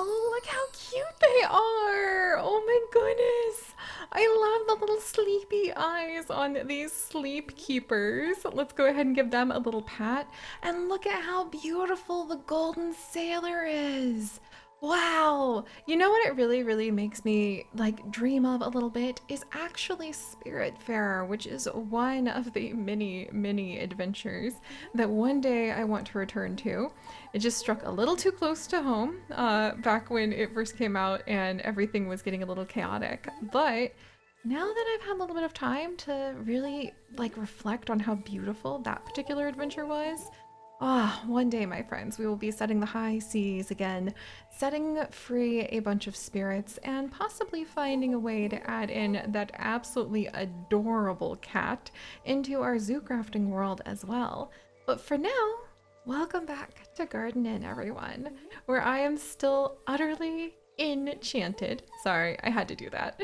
Oh, look how cute they are! Oh my goodness! I love the little sleepy eyes on these sleep keepers. Let's go ahead and give them a little pat. And look at how beautiful the golden sailor is! Wow! You know what it really, really makes me like dream of a little bit is actually Spiritfarer, which is one of the many, many adventures that one day I want to return to. It just struck a little too close to home back when it first came out and everything was getting a little chaotic. But now that I've had a little bit of time to really like reflect on how beautiful that particular adventure was, one day, my friends, we will be setting the high seas again, setting free a bunch of spirits, and possibly finding a way to add in that absolutely adorable cat into our zoo crafting world as well. But for now, welcome back to Garden Inn, everyone, where I am still utterly enchanted. Sorry, I had to do that.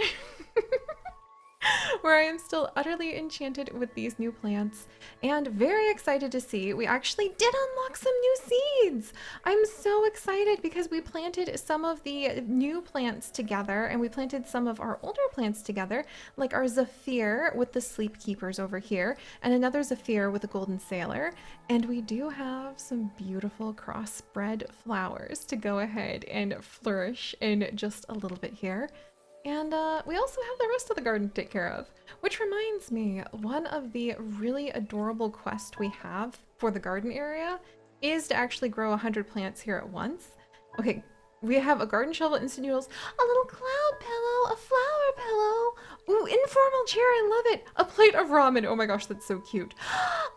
Where I am still utterly enchanted with these new plants and very excited to see we actually did unlock some new seeds. I'm so excited because we planted some of the new plants together and we planted some of our older plants together, like our Zephyr with the Sleep Keepers over here and another Zephyr with a Golden Sailor. And we do have some beautiful crossbred flowers to go ahead and flourish in just a little bit here. And we also have the rest of the garden to take care of. Which reminds me, one of the really adorable quests we have for the garden area is to actually grow 100 plants here at once. Okay, we have a garden shovel, instant noodles, a little cloud pillow, a flower pillow, ooh, informal chair, I love it, a plate of ramen, oh my gosh, that's so cute,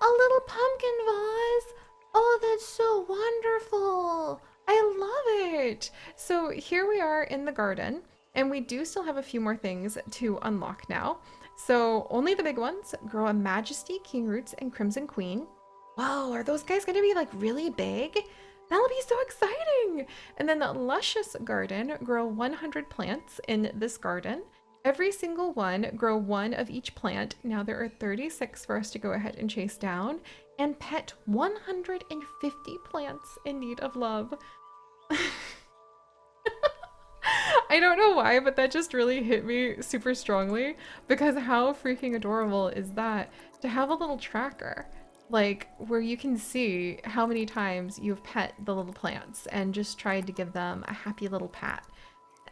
a little pumpkin vase, oh, that's so wonderful, I love it. So here we are in the garden. And we do still have a few more things to unlock now. So only the big ones grow a Majesty, King Roots, and Crimson Queen. Whoa, are those guys gonna be like really big? That'll be so exciting! And then the Luscious Garden grow 100 plants in this garden. Every single one grow one of each plant. Now there are 36 for us to go ahead and chase down and pet 150 plants in need of love. I don't know why, but that just really hit me super strongly because how freaking adorable is that to have a little tracker like where you can see how many times you've pet the little plants and just tried to give them a happy little pat.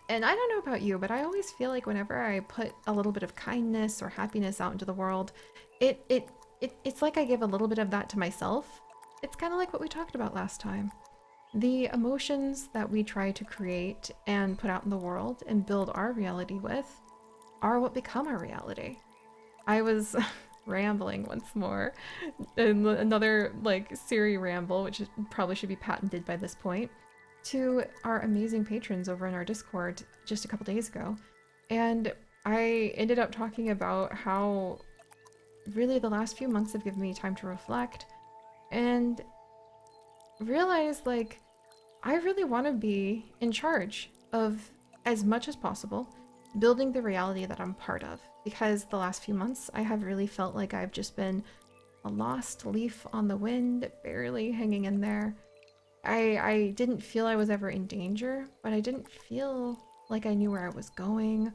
And I don't know about you, but I always feel like whenever I put a little bit of kindness or happiness out into the world, it's like I give a little bit of that to myself. It's kind of like what we talked about last time. The emotions that we try to create and put out in the world and build our reality with are what become our reality. I was rambling once more in another like Seri ramble, which probably should be patented by this point, to our amazing patrons over in our Discord just a couple days ago. And I ended up talking about how really the last few months have given me time to reflect and realize like I really want to be in charge of, as much as possible, building the reality that I'm part of. Because the last few months, I have really felt like I've just been a lost leaf on the wind, barely hanging in there. I didn't feel I was ever in danger, but I didn't feel like I knew where I was going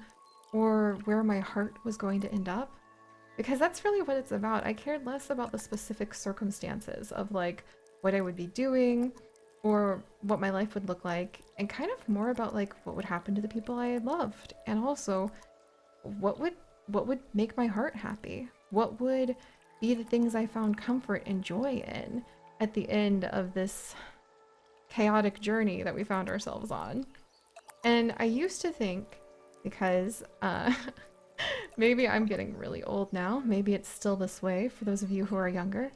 or where my heart was going to end up. Because that's really what it's about. I cared less about the specific circumstances of like what I would be doing or what my life would look like, and kind of more about like what would happen to the people I loved, and also what would make my heart happy, what would be the things I found comfort and joy in at the end of this chaotic journey that we found ourselves on. And I used to think, because maybe I'm getting really old now, maybe it's still this way for those of you who are younger,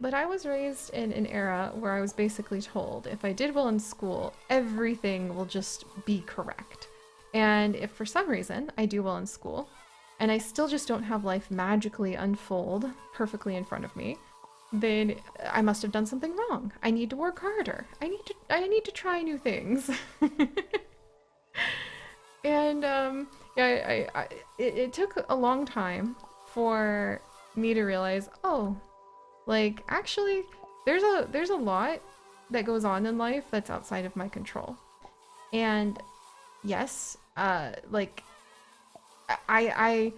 but I was raised in an era where I was basically told if I did well in school, everything will just be correct. And if for some reason I do well in school, and I still just don't have life magically unfold perfectly in front of me, then I must have done something wrong. I need to work harder. I need to try new things. And yeah, it took a long time for me to realize, oh, like actually there's a lot that goes on in life that's outside of my control. And yes, like I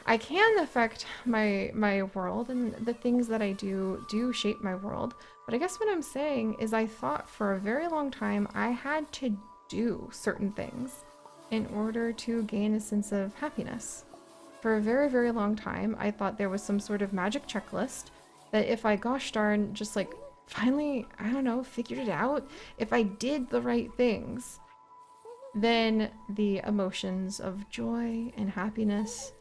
I can affect my world, and the things that I do shape my world. But I guess what I'm saying is I thought for a very long time I had to do certain things in order to gain a sense of happiness. For a very, very long time, I thought there was some sort of magic checklist that if I gosh darn just like finally, I don't know, figured it out, if I did the right things, then the emotions of joy and happiness,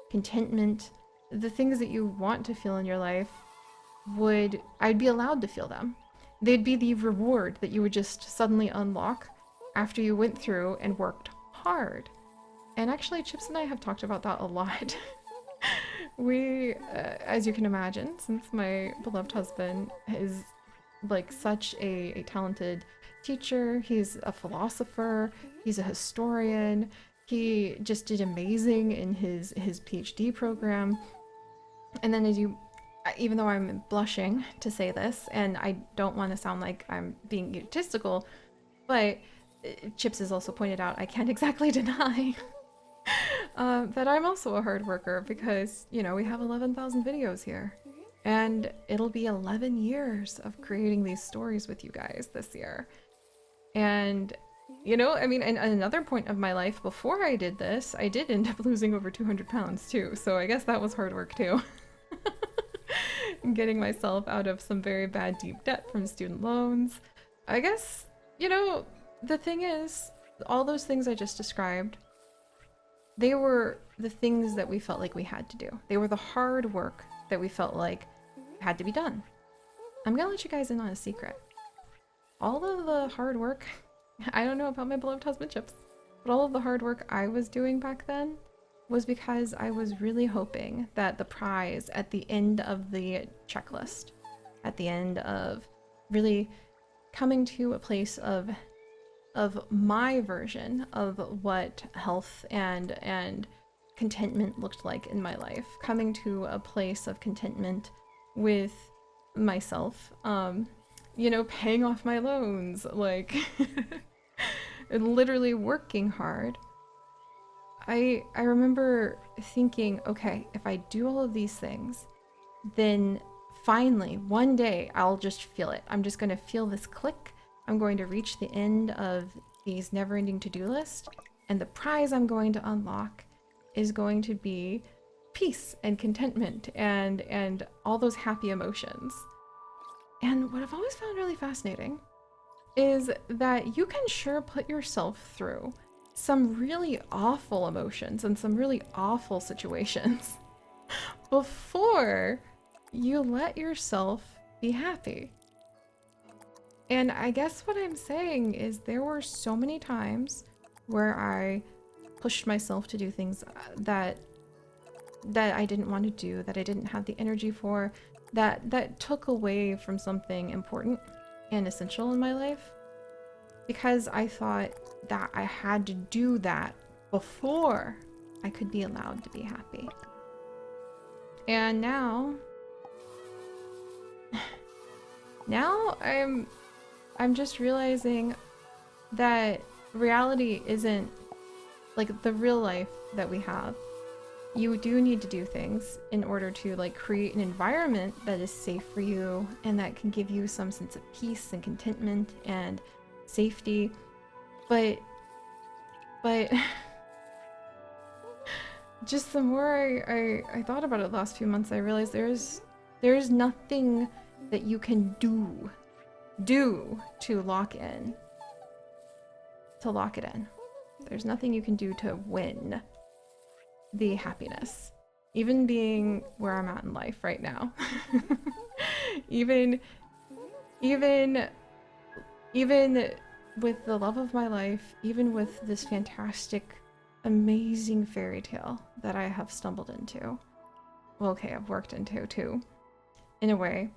contentment, the things that you want to feel in your life, I'd be allowed to feel them. They'd be the reward that you would just suddenly unlock after you went through and worked hard. And actually, Chips and I have talked about that a lot. As you can imagine, since my beloved husband is like such a talented teacher, he's a philosopher, he's a historian, he just did amazing in his PhD program. And then even though I'm blushing to say this, and I don't want to sound like I'm being egotistical, but Chips has also pointed out I can't exactly deny that I'm also a hard worker because, you know, we have 11,000 videos here. And it'll be 11 years of creating these stories with you guys this year. And, you know, I mean, and another point of my life before I did this, I did end up losing over 200 pounds too. So I guess that was hard work too. Getting myself out of some very bad deep debt from student loans. I guess, you know, the thing is, all those things I just described, they were the things that we felt like we had to do. They were the hard work that we felt like had to be done. I'm gonna let you guys in on a secret. All of the hard work, I don't know about my beloved husband Chips, but all of the hard work I was doing back then was because I was really hoping that the prize at the end of the checklist, at the end of really coming to a place of my version of what health and contentment looked like in my life, coming to a place of contentment with myself, you know, paying off my loans, like and literally working hard. I remember thinking, okay, if I do all of these things, then finally one day I'll just feel it. I'm just going to feel this click. I'm going to reach the end of these never-ending to-do list, and the prize I'm going to unlock is going to be peace and contentment and all those happy emotions. And what I've always found really fascinating is that you can sure put yourself through some really awful emotions and some really awful situations before you let yourself be happy. And I guess what I'm saying is there were so many times where I pushed myself to do things that I didn't want to do, that I didn't have the energy for, that took away from something important and essential in my life, because I thought that I had to do that before I could be allowed to be happy. And now I'm just realizing that reality isn't like the real life that we have. You do need to do things in order to like create an environment that is safe for you and that can give you some sense of peace and contentment and safety. But just the more I thought about it the last few months, I realized there's nothing that you can do to lock it in. There's nothing you can do to win the happiness. Even being where I'm at in life right now. even with the love of my life, even with this fantastic, amazing fairy tale that I have stumbled into. Well, okay, I've worked into too, in a way.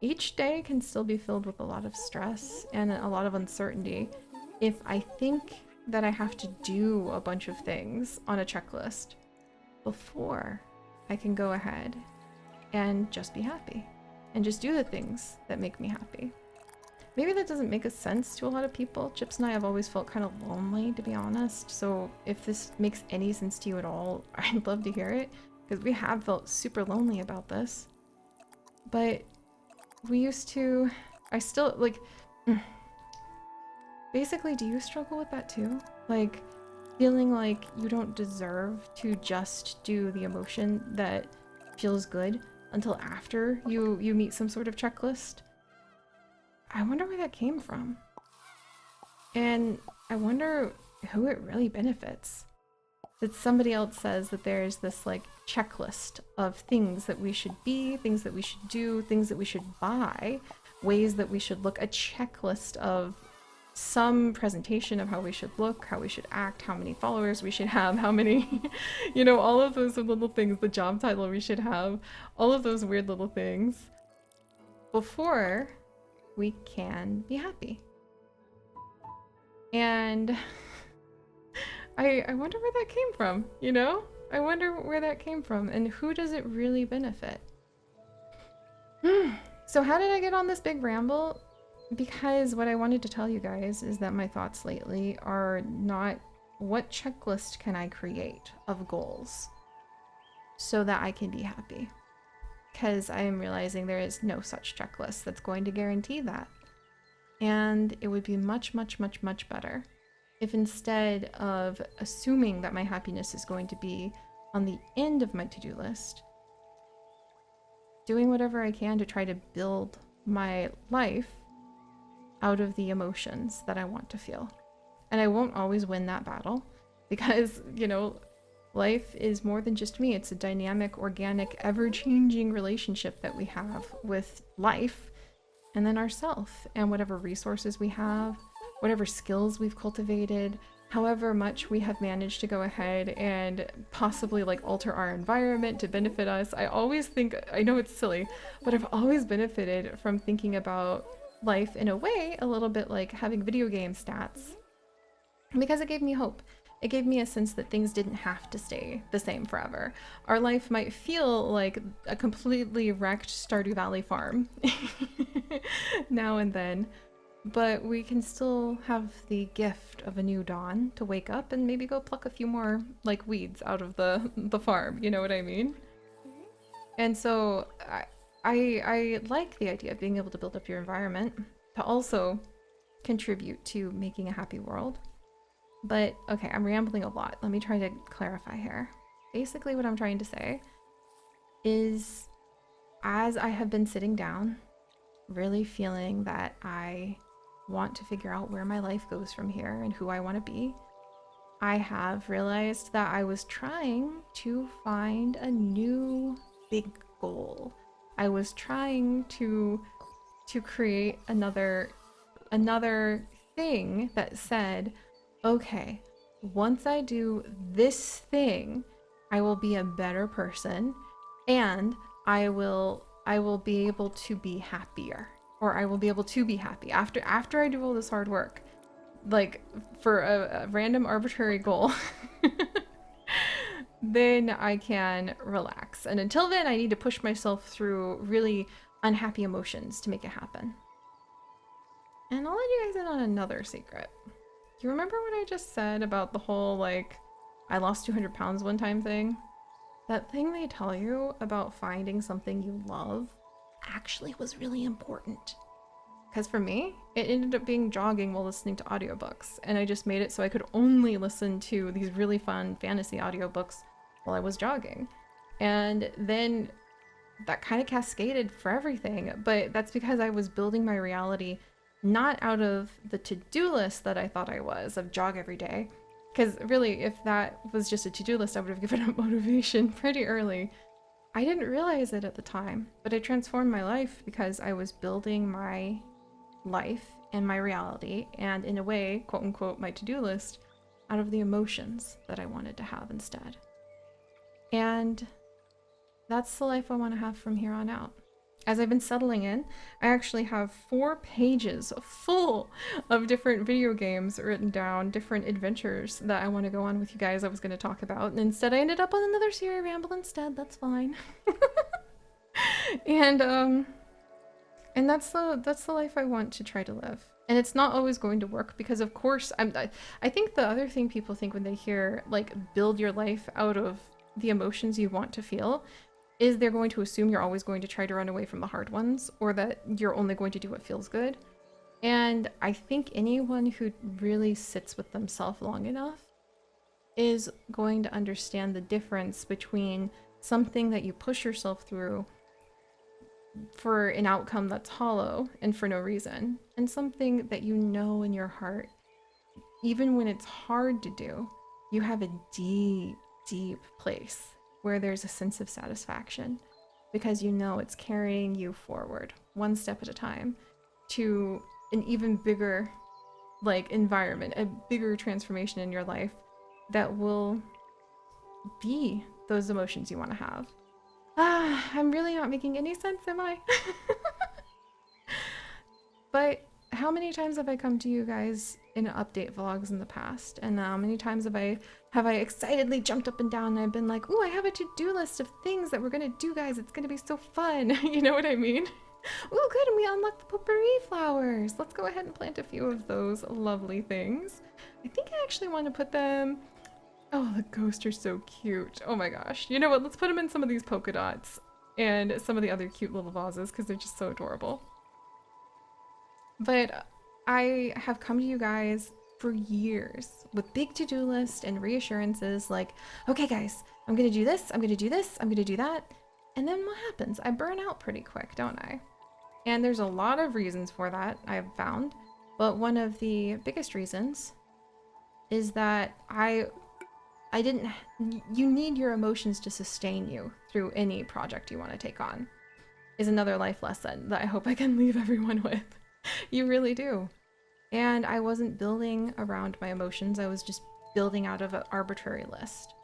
Each day can still be filled with a lot of stress and a lot of uncertainty if I think that I have to do a bunch of things on a checklist before I can go ahead and just be happy and just do the things that make me happy. maybe that doesn't make a sense to a lot of people. Chips and I have always felt kind of lonely, to be honest. So if this makes any sense to you at all, I'd love to hear it, because we have felt super lonely about this. But we used to, I still, like, basically, do you struggle with that too? Like, feeling like you don't deserve to just do the emotion that feels good until after you meet some sort of checklist? I wonder where that came from. And I wonder who it really benefits. That somebody else says that there's this like checklist of things that we should be, things that we should do, things that we should buy, ways that we should look, a checklist of some presentation of how we should look, how we should act, how many followers we should have, how many, you know, all of those little things, the job title we should have, all of those weird little things before we can be happy. And I wonder where that came from, you know? I wonder where that came from and who does it really benefit? So how did I get on this big ramble? Because what I wanted to tell you guys is that my thoughts lately are not what checklist can I create of goals so that I can be happy. Because I am realizing there is no such checklist that's going to guarantee that. And it would be much, much, much, much better if instead of assuming that my happiness is going to be on the end of my to-do list, doing whatever I can to try to build my life out of the emotions that I want to feel. And I won't always win that battle because, you know, life is more than just me. It's a dynamic, organic, ever-changing relationship that we have with life and then ourself and whatever resources we have, whatever skills we've cultivated, however much we have managed to go ahead and possibly like alter our environment to benefit us. I always think, I know it's silly, but I've always benefited from thinking about life in a way a little bit like having video game stats because it gave me hope. It gave me a sense that things didn't have to stay the same forever. Our life might feel like a completely wrecked Stardew Valley farm now and then, but we can still have the gift of a new dawn to wake up and maybe go pluck a few more like weeds out of the farm, you know what I mean? And so I like the idea of being able to build up your environment to also contribute to making a happy world. But okay, I'm rambling a lot. Let me try to clarify here. Basically what I'm trying to say is as I have been sitting down, really feeling that I want to figure out where my life goes from here and who I want to be, I have realized that I was trying to find a new big goal. I was trying to create another thing that said, okay, once I do this thing, I will be a better person and I will be able to be happier, or I will be able to be happy after I do all this hard work, like for a random arbitrary goal. Then I can relax. And until then, I need to push myself through really unhappy emotions to make it happen. And I'll let you guys in on another secret. You remember what I just said about the whole, like, I lost 200 pounds one time thing? That thing they tell you about finding something you love actually was really important. Because for me, it ended up being jogging while listening to audiobooks. And I just made it so I could only listen to these really fun fantasy audiobooks while I was jogging. And then that kind of cascaded for everything. But that's because I was building my reality not out of the to-do list that I thought I was, of jog every day. Because really, if that was just a to-do list, I would have given up motivation pretty early. I didn't realize it at the time, but it transformed my life because I was building my life and my reality, and in a way, quote unquote, my to-do list, out of the emotions that I wanted to have instead. And that's the life I want to have from here on out. As I've been settling in, I actually have 4 pages full of different video games written down, different adventures that I want to go on with you guys I was going to talk about. And instead I ended up on another Seri ramble instead. That's fine. And And that's the life I want to try to live. And it's not always going to work because of course I think the other thing people think when they hear like build your life out of the emotions you want to feel is they're going to assume you're always going to try to run away from the hard ones or that you're only going to do what feels good. And I think anyone who really sits with themselves long enough is going to understand the difference between something that you push yourself through for an outcome that's hollow and for no reason, and something that you know in your heart, even when it's hard to do, you have a deep, deep place where there's a sense of satisfaction because you know it's carrying you forward one step at a time to an even bigger like environment, a bigger transformation in your life that will be those emotions you want to have. Ah, I'm really not making any sense, am I? But how many times have I come to you guys in update vlogs in the past? And how many times have I excitedly jumped up and down and I've been like, "Ooh, I have a to-do list of things that we're gonna do, guys. It's gonna be so fun." You know what I mean? Ooh, good, and we unlocked the potpourri flowers. Let's go ahead and plant a few of those lovely things. I think I actually want to put them. Oh, the ghosts are so cute. Oh my gosh. You know what? Let's put them in some of these polka dots and some of the other cute little vases because they're just so adorable. But I have come to you guys for years with big to-do lists and reassurances like, okay guys, I'm gonna do this, I'm gonna do this, I'm gonna do that. And then what happens? I burn out pretty quick, don't I? And there's a lot of reasons for that, I've found. But one of the biggest reasons is that I didn't you need your emotions to sustain you through any project you want to take on. Is another life lesson that I hope I can leave everyone with. You really do. And I wasn't building around my emotions, I was just building out of an arbitrary list.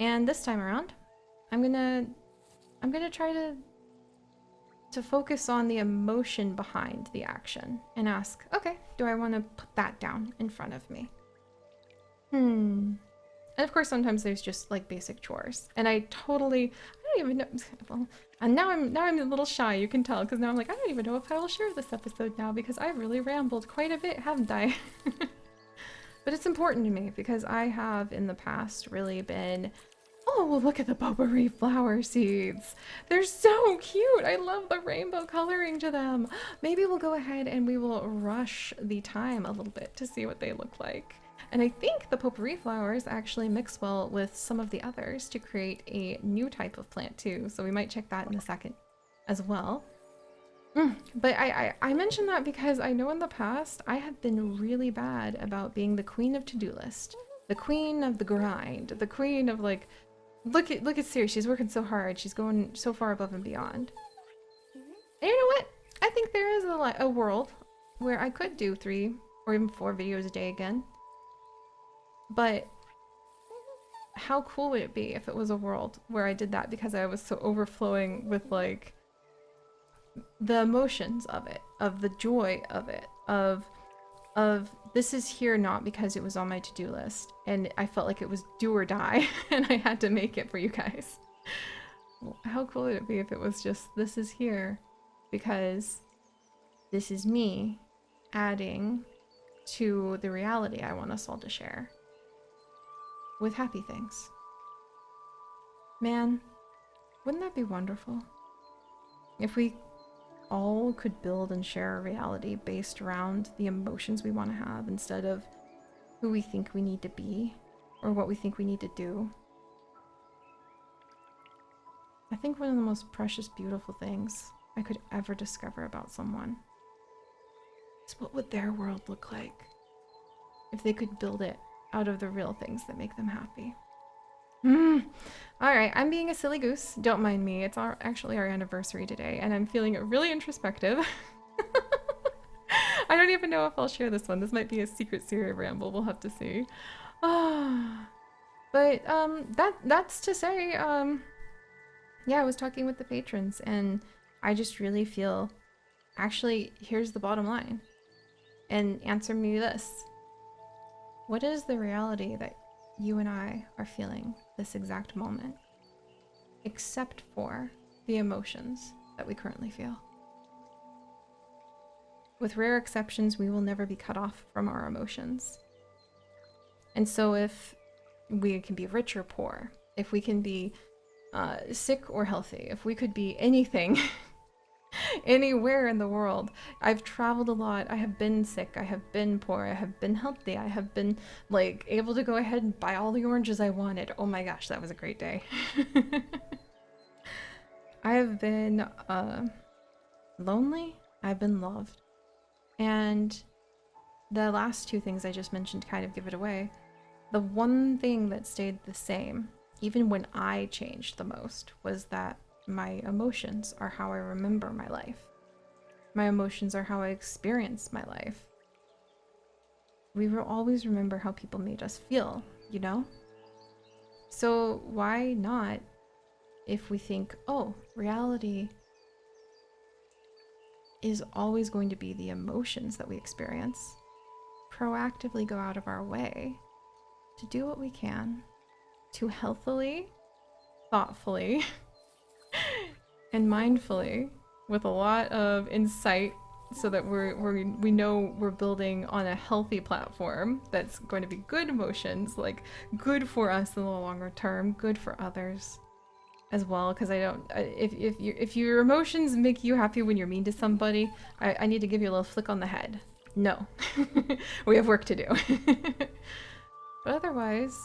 And this time around, I'm gonna try to focus on the emotion behind the action and ask, okay, do I want to put that down in front of me? And of course, sometimes there's just like basic chores, and I don't even know. Well, and now I'm a little shy. You can tell because now I'm like, I don't even know if I will share this episode now because I really rambled quite a bit, haven't I? But it's important to me because I have in the past really been. Oh, well, look at the potpourri flower seeds. They're so cute. I love the rainbow coloring to them. Maybe we'll go ahead and we will rush the time a little bit to see what they look like. And I think the potpourri flowers actually mix well with some of the others to create a new type of plant too. So we might check that in a second as well. But I mention that because I know in the past I have been really bad about being the queen of to-do list, the queen of the grind, the queen of like, look at Seri, she's working so hard, she's going so far above and beyond. And you know what? I think there is a world where I could do 3 or even 4 videos a day again. But how cool would it be if it was a world where I did that because I was so overflowing with like the emotions of it, of the joy of it, of this is here not because it was on my to-do list and I felt like it was do or die and I had to make it for you guys. How cool would it be if it was just this is here because this is me adding to the reality I want us all to share with happy things. Man, wouldn't that be wonderful? If we all could build and share a reality based around the emotions we want to have instead of who we think we need to be or what we think we need to do. I think one of the most precious, beautiful things I could ever discover about someone is what would their world look like if they could build it out of the real things that make them happy. Alright, I'm being a silly goose. Don't mind me. It's actually our anniversary today, and I'm feeling really introspective. I don't even know if I'll share this one. This might be a secret Seri ramble. We'll have to see. But that's to say, yeah, I was talking with the patrons, and I just really feel, actually, here's the bottom line. And answer me this. What is the reality that you and I are feeling this exact moment, except for the emotions that we currently feel? with rare exceptions, we will never be cut off from our emotions. And so if we can be rich or poor, if we can be sick or healthy, if we could be anything, anywhere in the world. I've traveled a lot. I have been sick. I have been poor. I have been healthy. I have been like able to go ahead and buy all the oranges I wanted. Oh my gosh, that was a great day. I have been lonely. I've been loved. And the last two things I just mentioned kind of give it away. The one thing that stayed the same, even when I changed the most, was that my emotions are how I remember my life. My emotions are how I experience my life. We will always remember how people made us feel, you know? So why not, if we think, oh, reality is always going to be the emotions that we experience, proactively go out of our way to do what we can to healthily, thoughtfully, and mindfully, with a lot of insight, so that we know we're building on a healthy platform that's going to be good emotions, like good for us in the longer term, good for others as well. Because if your emotions make you happy when you're mean to somebody, I need to give you a little flick on the head. No, we have work to do. But otherwise,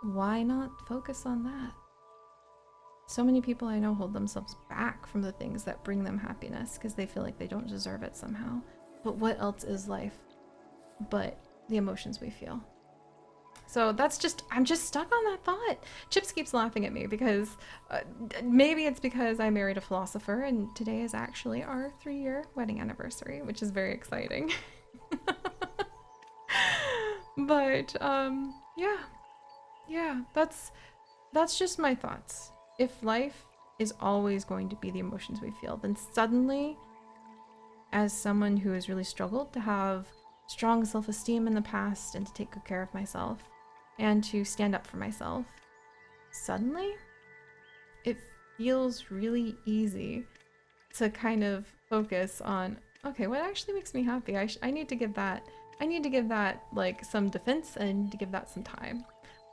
why not focus on that? So many people I know hold themselves back from the things that bring them happiness because they feel like they don't deserve it somehow. But what else is life but the emotions we feel? So I'm just stuck on that thought. Chips keeps laughing at me because maybe it's because I married a philosopher and today is actually our 3-year wedding anniversary, which is very exciting. But yeah, that's just my thoughts. If life is always going to be the emotions we feel, then suddenly, as someone who has really struggled to have strong self-esteem in the past and to take good care of myself and to stand up for myself, suddenly it feels really easy to kind of focus on, okay, what actually makes me happy? I need to give that like some defense, and I need to give that some time.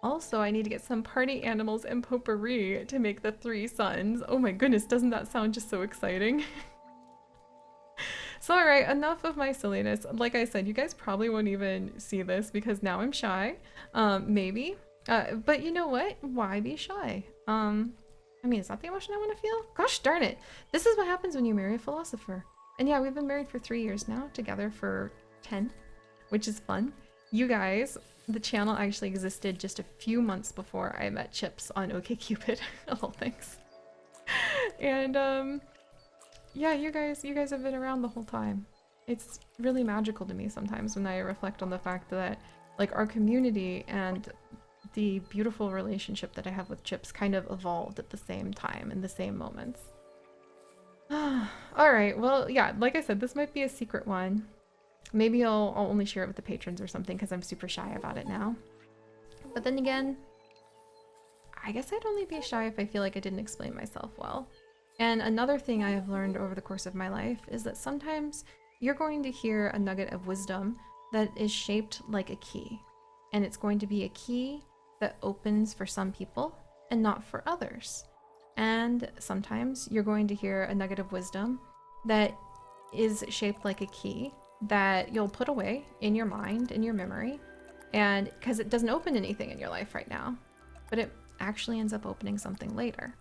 Also, I need to get some party animals and potpourri to make the 3 suns. Oh my goodness, doesn't that sound just so exciting? So alright, enough of my silliness. Like I said, you guys probably won't even see this because now I'm shy. Maybe. But you know what? Why be shy? I mean, is that the emotion I want to feel? Gosh darn it. This is what happens when you marry a philosopher. And yeah, we've been married for 3 years now, together for 10, which is fun. You guys, the channel actually existed just a few months before I met Chips on OkCupid, of all things. And yeah, you guys have been around the whole time. It's really magical to me sometimes when I reflect on the fact that like our community and the beautiful relationship that I have with Chips kind of evolved at the same time in the same moments. Alright, well, yeah, like I said, this might be a secret one. Maybe I'll only share it with the patrons or something because I'm super shy about it now. But then again, I guess I'd only be shy if I feel like I didn't explain myself well. And another thing I have learned over the course of my life is that sometimes you're going to hear a nugget of wisdom that is shaped like a key. And it's going to be a key that opens for some people and not for others. And sometimes you're going to hear a nugget of wisdom that is shaped like a key that you'll put away in your mind, in your memory, and because it doesn't open anything in your life right now, but it actually ends up opening something later.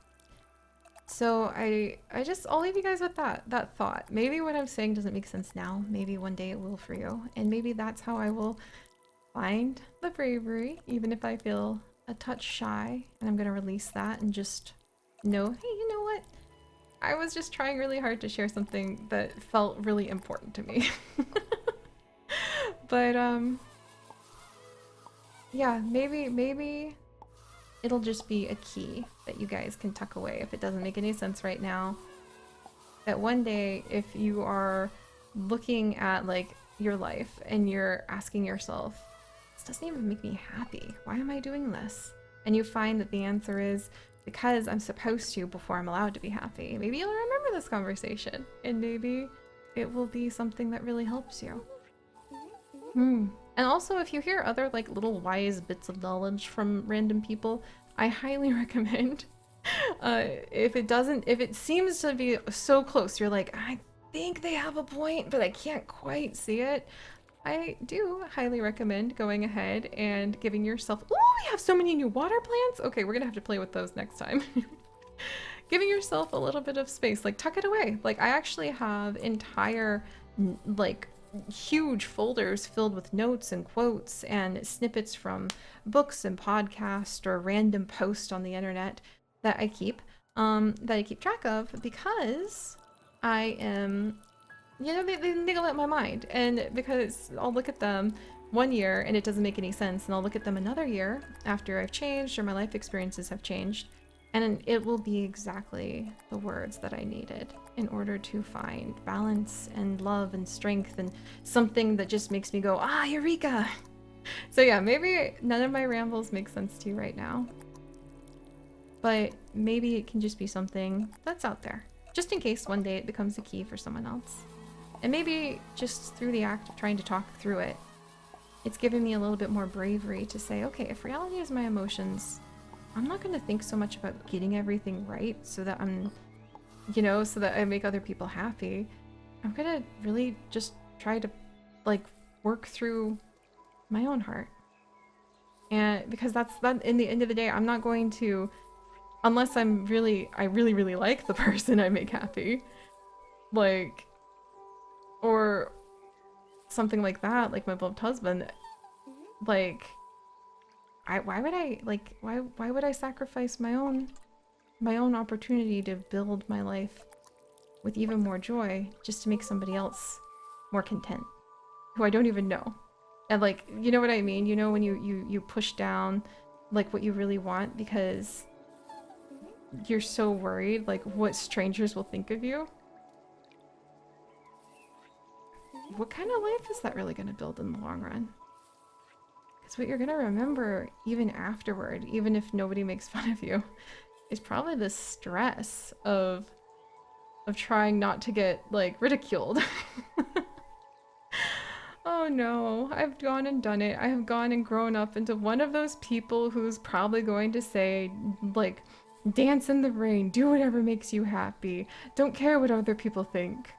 So I'll leave you guys with that thought. Maybe what I'm saying doesn't make sense now. Maybe one day it will for you. And maybe that's how I will find the bravery, even if I feel a touch shy, and I'm gonna release that and just know, hey, you know what? I was just trying really hard to share something that felt really important to me. But yeah, maybe it'll just be a key that you guys can tuck away if it doesn't make any sense right now. That one day, if you are looking at like your life and you're asking yourself, this doesn't even make me happy. Why am I doing this? And you find that the answer is because I'm supposed to before I'm allowed to be happy. Maybe you'll remember this conversation and maybe it will be something that really helps you. Hmm. And also, if you hear other like little wise bits of knowledge from random people, I highly recommend. If it seems to be so close, you're like, I think they have a point, but I can't quite see it. I do highly recommend going ahead and giving yourself. Oh, we have so many new water plants. Okay, we're gonna have to play with those next time. Giving yourself a little bit of space, like tuck it away. Like I actually have entire like huge folders filled with notes and quotes and snippets from books and podcasts or random posts on the internet that I keep track of because I am, you know, they niggle at my mind, and because I'll look at them one year and it doesn't make any sense, and I'll look at them another year after I've changed or my life experiences have changed, and it will be exactly the words that I needed in order to find balance and love and strength and something that just makes me go, ah, eureka! So yeah, maybe none of my rambles make sense to you right now, but maybe it can just be something that's out there, just in case one day it becomes a key for someone else. And maybe just through the act of trying to talk through it, it's given me a little bit more bravery to say, okay, if reality is my emotions, I'm not going to think so much about getting everything right so that I'm, you know, so that I make other people happy. I'm going to really just try to, like, work through my own heart. And because that's that, in the end of the day, I'm not going to, unless I really like the person I make happy, like, or something like that, like my beloved husband, like, why would I, like, why would I sacrifice my own opportunity to build my life with even more joy just to make somebody else more content who I don't even know? And like, you know what I mean? You know, when you push down like what you really want because you're so worried like what strangers will think of you. What kind of life is that really going to build in the long run? Because what you're going to remember even afterward, even if nobody makes fun of you, is probably the stress of trying not to get like ridiculed. Oh no, I've gone and done it. I have gone and grown up into one of those people who's probably going to say, like, dance in the rain, do whatever makes you happy, don't care what other people think.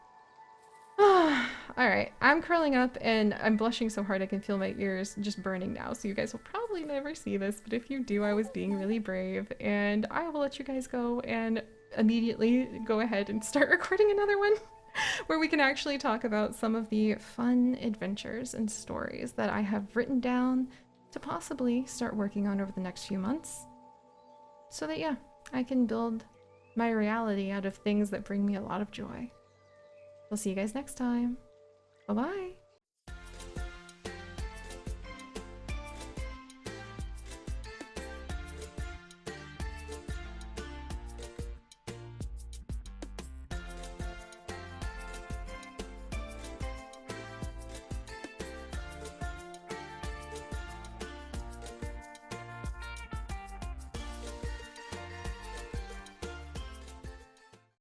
Alright, I'm curling up and I'm blushing so hard I can feel my ears just burning now, so you guys will probably never see this, but if you do, I was being really brave, and I will let you guys go and immediately go ahead and start recording another one where we can actually talk about some of the fun adventures and stories that I have written down to possibly start working on over the next few months. So that, yeah, I can build my reality out of things that bring me a lot of joy. We'll see you guys next time. Bye bye.